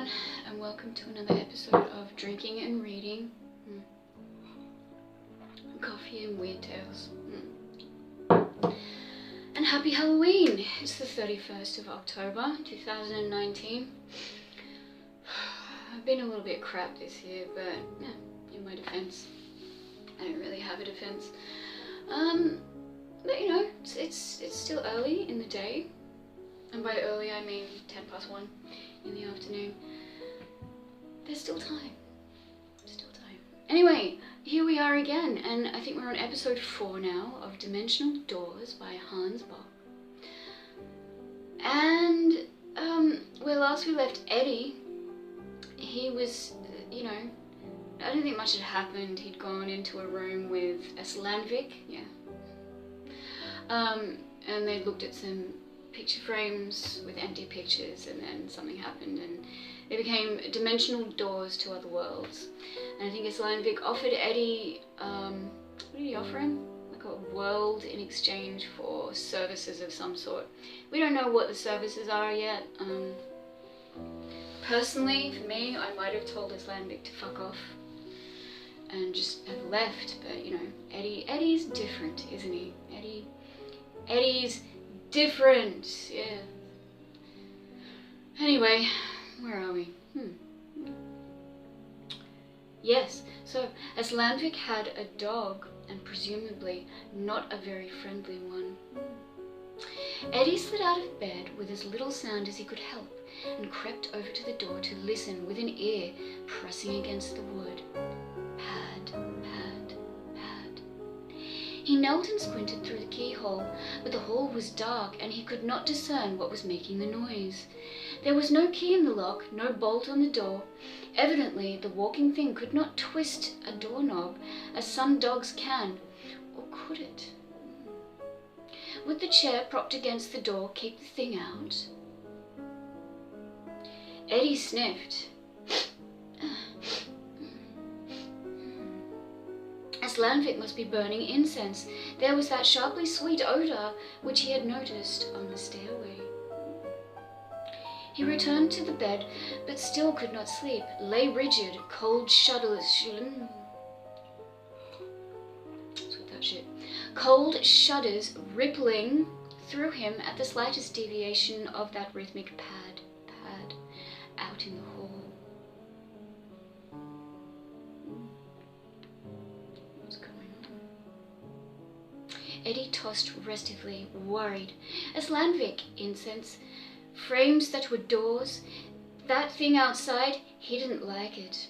everyone, and welcome to another episode of Drinking and Reading. Coffee and weird tales. And happy Halloween! It's the 31st of October 2019. I've been a little bit crap this year, but yeah, in my defense, I don't really have a defense. But you know, it's still early in the day. And by early I mean 1 in the afternoon. There's still time. Anyway, here we are again, and I think we're on episode 4 now of Dimensional Doors by Hans Bach. And where last we left Eddie, he was, you know, I don't think much had happened. He'd gone into a room with Aslanvik, and they looked at some picture frames with empty pictures, and then something happened and they became dimensional doors to other worlds. And I think Aslanvik offered Eddie, what did he offer him? Like a world in exchange for services of some sort. We don't know what the services are yet. Personally, for me, I might have told Aslanvik to fuck off and just have left, but you know, Eddie's different, isn't he? Eddie's different, yeah. Anyway, where are we? Yes, so Aslanvik had a dog, and presumably not a very friendly one. Eddie slid out of bed with as little sound as he could help and crept over to the door to listen with an ear pressing against the wood. Pad, pad, pad. He knelt and squinted through the keyhole, but the hall was dark and he could not discern what was making the noise. There was no key in the lock, no bolt on the door. Evidently, the walking thing could not twist a doorknob, as some dogs can. Or could it? Would the chair propped against the door keep the thing out? Eddie sniffed. Aslanvik must be burning incense. There was that sharply sweet odor which he had noticed on the stairway. He returned to the bed, but still could not sleep, lay rigid, cold shudders rippling through him at the slightest deviation of that rhythmic pad, pad, out in the hall. What's going on? Eddie tossed restively, worried. Aslanvik, incense, frames that were doors, that thing outside, he didn't like it.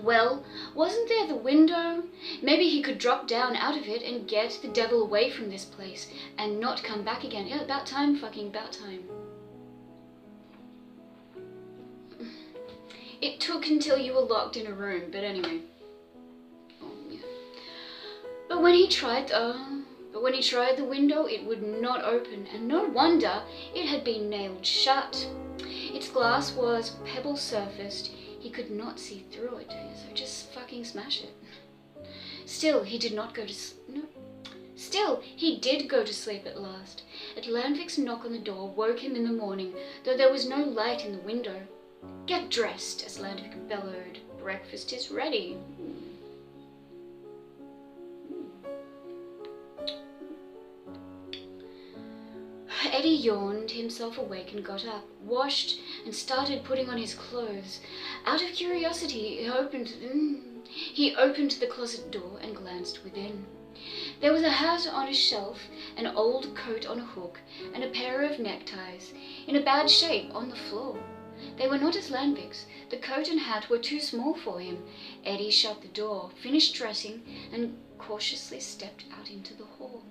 Well, wasn't there the window? Maybe he could drop down out of it and get the devil away from this place and not come back again. Yeah, about time, fucking about time. It took until you were locked in a room, but anyway. Oh, yeah. But when he tried the window, it would not open, and no wonder, it had been nailed shut. Its glass was pebble-surfaced. He could not see through it, so just fucking smash it. Still, he did go to sleep at last. Aslanvik's knock on the door woke him in the morning, though there was no light in the window. "Get dressed," Aslanvik bellowed. "Breakfast is ready." Eddie yawned himself awake and got up, washed, and started putting on his clothes. Out of curiosity, he opened the closet door and glanced within. There was a hat on a shelf, an old coat on a hook, and a pair of neckties, in a bad shape, on the floor. They were not Aslanvik's. The coat and hat were too small for him. Eddie shut the door, finished dressing, and cautiously stepped out into the hall.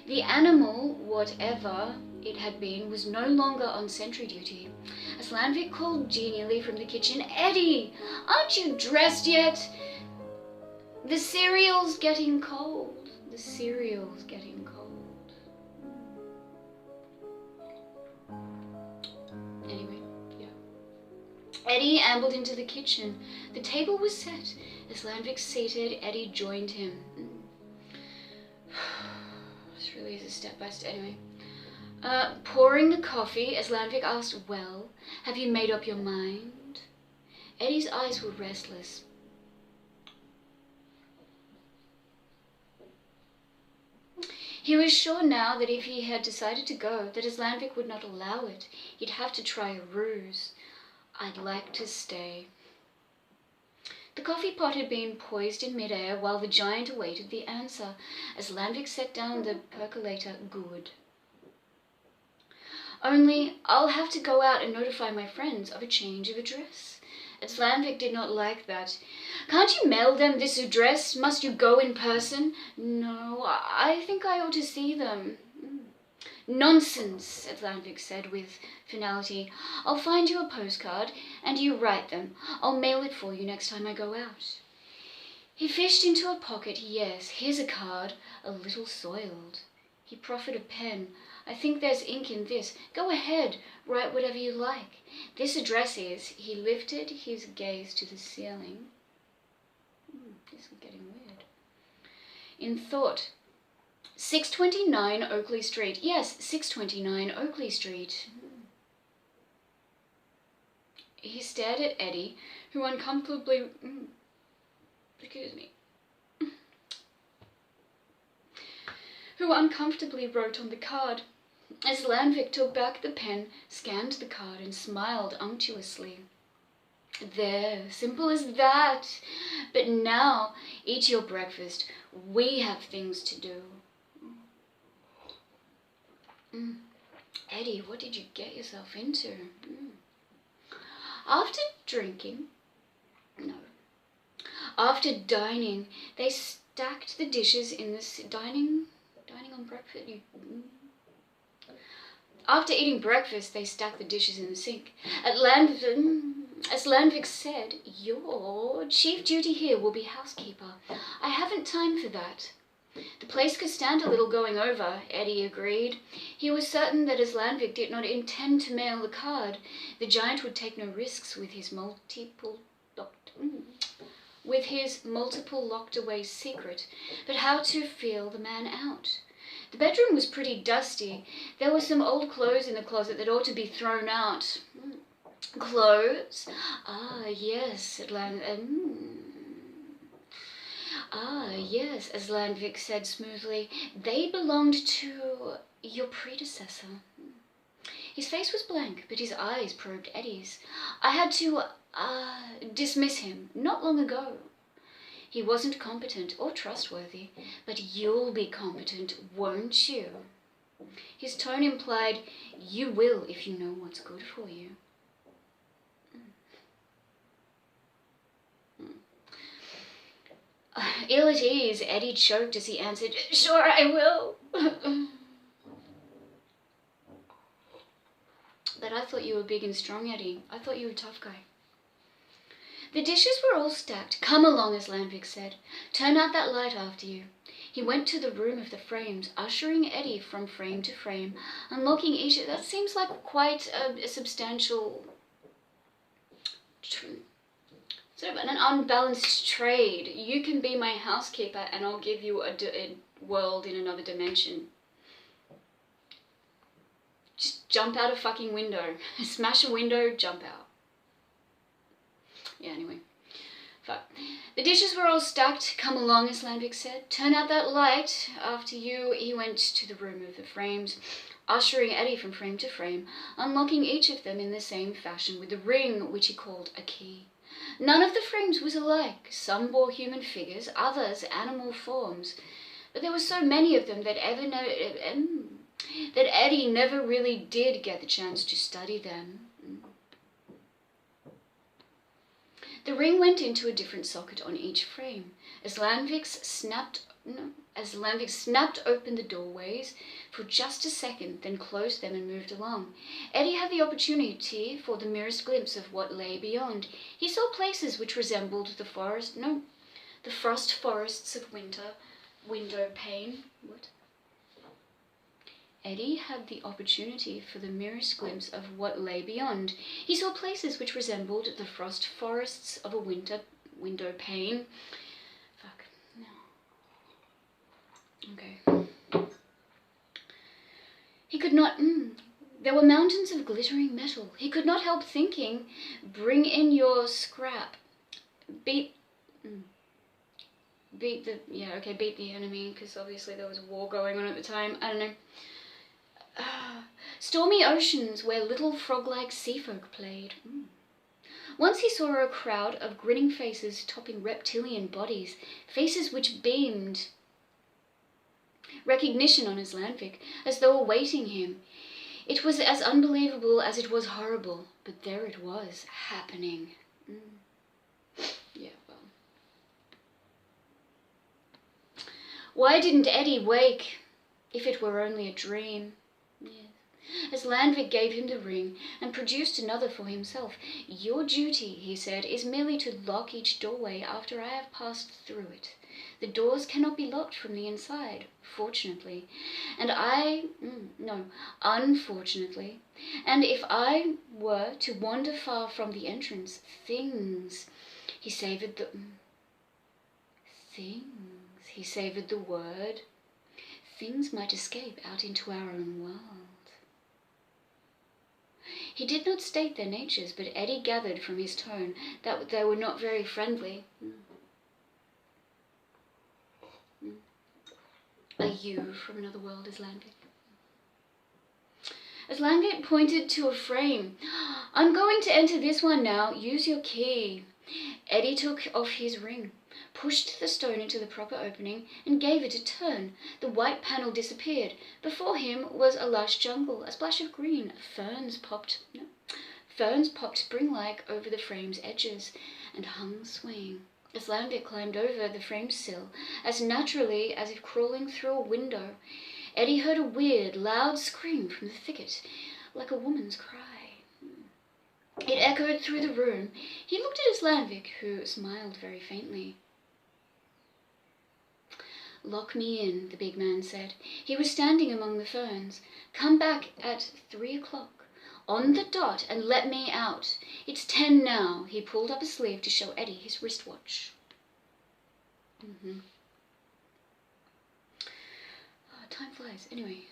The animal, whatever it had been, was no longer on sentry duty. Aslanvik called genially from the kitchen, "Eddie, aren't you dressed yet? The cereal's getting cold. The cereal's getting cold." Anyway, yeah. Eddie ambled into the kitchen. The table was set. Aslanvik seated, Eddie joined him. This really is a step by step. Anyway. Pouring the coffee as Landvik asked, "Well, have you made up your mind?" Eddie's eyes were restless. He was sure now that if he had decided to go, that as Landvik would not allow it, he'd have to try a ruse. "I'd like to stay." The coffee pot had been poised in midair while the giant awaited the answer. As Landvik set down the percolator, "Good. Only I'll have to go out and notify my friends of a change of address." As Landvik did not like that. "Can't you mail them this address? Must you go in person?" "No, I think I ought to see them." "Nonsense," said Landvik said with finality. "I'll find you a postcard and you write them. I'll mail it for you next time I go out." He fished into a pocket. "Yes, here's a card, a little soiled." He proffered a pen. "I think there's ink in this. Go ahead, write whatever you like. This address is..." He lifted his gaze to the ceiling. This is getting weird. In thought. 629 Oakley Street. Yes, 629 Oakley Street. He stared at Eddie, who uncomfortably... excuse me. Who uncomfortably wrote on the card. As Landvik took back the pen, scanned the card and smiled unctuously. "There, simple as that. But now, eat your breakfast. We have things to do." Eddie, what did you get yourself into? After drinking, no. After dining, they stacked the dishes in the dining on breakfast. After eating breakfast, they stacked the dishes in the sink. As Landvik said, "Your chief duty here will be housekeeper. I haven't time for that." The place could stand a little going over, Eddie agreed. He was certain that as Landvik did not intend to mail the card, the giant would take no risks with his multiple locked-away secret. But how to feel the man out? The bedroom was pretty dusty. There were some old clothes in the closet that ought to be thrown out. Clothes? Yes, said yes, as Landvik said smoothly. They belonged to your predecessor. His face was blank, but his eyes probed Eddie's. "I had to, dismiss him not long ago. He wasn't competent or trustworthy, but you'll be competent, won't you?" His tone implied, "You will if you know what's good for you." Ill at ease, Eddie choked as he answered, "Sure I will." "But I thought you were big and strong, Eddie. I thought you were a tough guy." The dishes were all stacked. "Come along," as Landvik said. "Turn out that light after you." He went to the room of the frames, ushering Eddie from frame to frame, unlocking each. That seems like quite a substantial, sort of an unbalanced trade. You can be my housekeeper and I'll give you a world in another dimension. Just jump out a fucking window. Smash a window, jump out. Yeah, anyway. Fuck. The dishes were all stacked. "Come along," as Landvik said. "Turn out that light after you." He went to the room of the frames, ushering Eddie from frame to frame, unlocking each of them in the same fashion with the ring which he called a key. None of the frames was alike. Some bore human figures, others animal forms. But there were so many of them that Eddie never really did get the chance to study them. The ring went into a different socket on each frame. As Landvik snapped open the doorways for just a second, then closed them and moved along, Eddie had the opportunity for the merest glimpse of what lay beyond. He saw places which resembled the frost forests of window pane. What? Eddie had the opportunity for the merest glimpse of what lay beyond. He saw places which resembled the frost forests of a window pane. Fuck. No. Okay. He could not, there were mountains of glittering metal. He could not help thinking, bring in your scrap. Beat the enemy, because obviously there was a war going on at the time. I don't know. Stormy oceans where little frog-like sea folk played. Once he saw a crowd of grinning faces topping reptilian bodies, faces which beamed recognition on Islamic, as though awaiting him. It was as unbelievable as it was horrible, but there it was, happening. Yeah, well. Why didn't Eddie wake, if it were only a dream? Yes. As Landvik gave him the ring and produced another for himself. Your duty, he said, is merely to lock each doorway after I have passed through it. The doors cannot be locked from the inside, fortunately. Unfortunately. And if I were to wander far from the entrance, he savoured the word, things might escape out into our own world. He did not state their natures, but Eddie gathered from his tone that they were not very friendly. Are you from another world, Islamic? Islamic pointed to a frame. I'm going to enter this one now. Use your key. Eddie took off his ring, pushed the stone into the proper opening, and gave it a turn. The white panel disappeared. Before him was a lush jungle, a splash of green. Ferns popped spring-like over the frame's edges and hung swaying. Islamic climbed over the frame's sill as naturally as if crawling through a window. Eddie heard a weird, loud scream from the thicket, like a woman's cry. It echoed through the room. He looked at Islamic, who smiled very faintly. Lock me in, the big man said. He was standing among the ferns. Come back at 3 o'clock. On the dot, and let me out. It's 10 now. He pulled up a sleeve to show Eddie his wristwatch. Time flies. Anyway,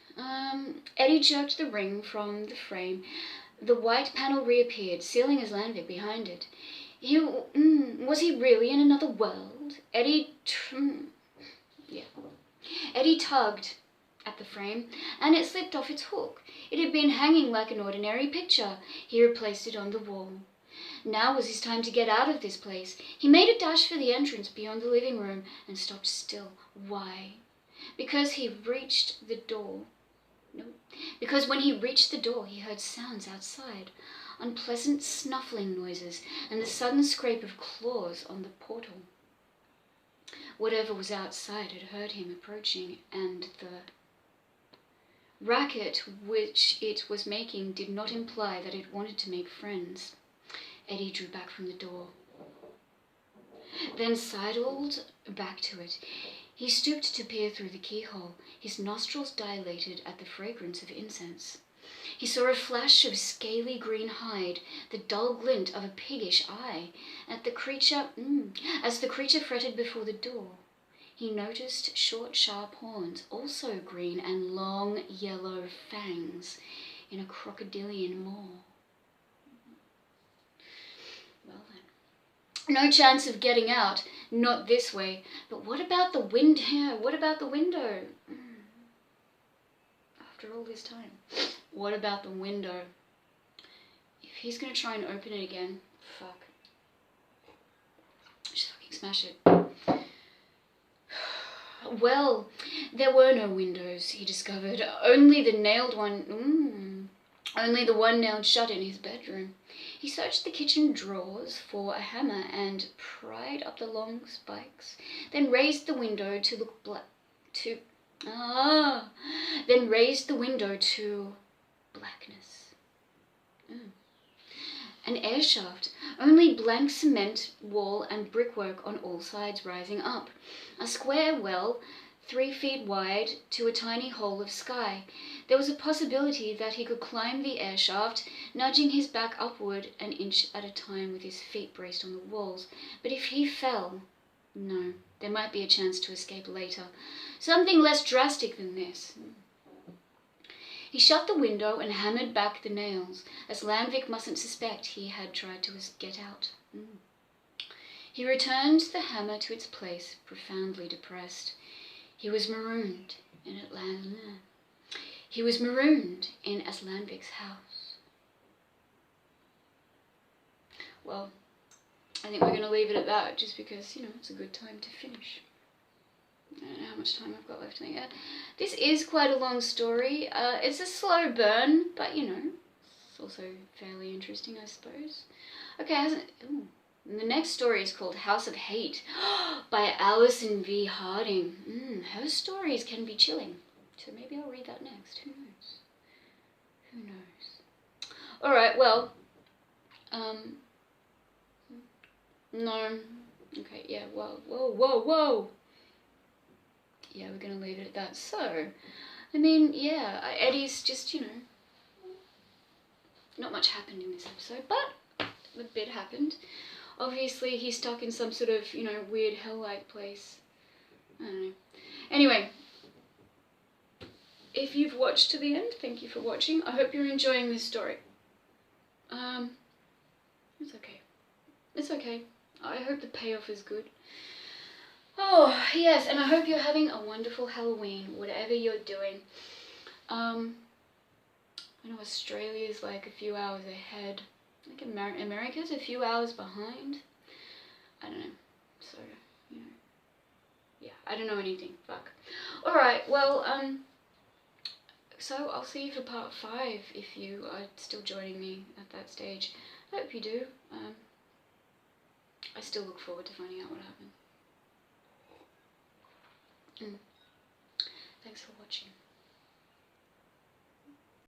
Eddie jerked the ring from the frame. The white panel reappeared, sealing Islamic behind it. Was he really in another world? Eddie tugged at the frame, and it slipped off its hook. It had been hanging like an ordinary picture. He replaced it on the wall. Now was his time to get out of this place. He made a dash for the entrance beyond the living room and stopped still. Why? Because when he reached the door, he heard sounds outside, unpleasant snuffling noises, and the sudden scrape of claws on the portal. Whatever was outside had heard him approaching, and the racket which it was making did not imply that it wanted to make friends. Eddie drew back from the door, then sidled back to it. He stooped to peer through the keyhole. His nostrils dilated at the fragrance of incense. He saw a flash of scaly green hide, the dull glint of a piggish eye, as the creature fretted before the door. He noticed short, sharp horns, also green, and long yellow fangs in a crocodilian maw. Well then. No chance of getting out, not this way. But what about the window? What about the window? After all this time, what about the window? If he's going to try and open it again, fuck. Just fucking smash it. Well, there were no windows, he discovered. Only the one nailed shut in his bedroom. He searched the kitchen drawers for a hammer and pried up the long spikes, then raised the window to blackness. An air shaft, only blank cement wall and brickwork on all sides rising up. A square well, 3 feet wide, to a tiny hole of sky. There was a possibility that he could climb the air shaft, nudging his back upward an inch at a time with his feet braced on the walls. But if he fell, no, there might be a chance to escape later. Something less drastic than this. He shut the window and hammered back the nails, as Landvik mustn't suspect he had tried to get out. He returned the hammer to its place, profoundly depressed. He was marooned in Aslandvik's house. Well, I think we're going to leave it at that, just because, you know, it's a good time to finish. I don't know how much time I've got left in it. This is quite a long story. It's a slow burn, but, you know, it's also fairly interesting, I suppose. Okay, and the next story is called House of Hate by Alison V. Harding. Her stories can be chilling, so maybe I'll read that next. Who knows? Who knows? Alright, well, no. Okay, yeah, whoa. Yeah, we're gonna leave it at that. So, I mean, yeah, Eddie's just, you know, not much happened in this episode, but a bit happened. Obviously, he's stuck in some sort of, you know, weird hell-like place. I don't know. Anyway, if you've watched to the end, thank you for watching. I hope you're enjoying this story. It's okay. It's okay. I hope the payoff is good. Oh, yes, and I hope you're having a wonderful Halloween, whatever you're doing. I know Australia's like a few hours ahead. Like America's a few hours behind. I don't know. So, you know. Yeah, I don't know anything. Fuck. Alright, well, so I'll see you for part 5 if you are still joining me at that stage. I hope you do. I still look forward to finding out what happened. Thanks for watching.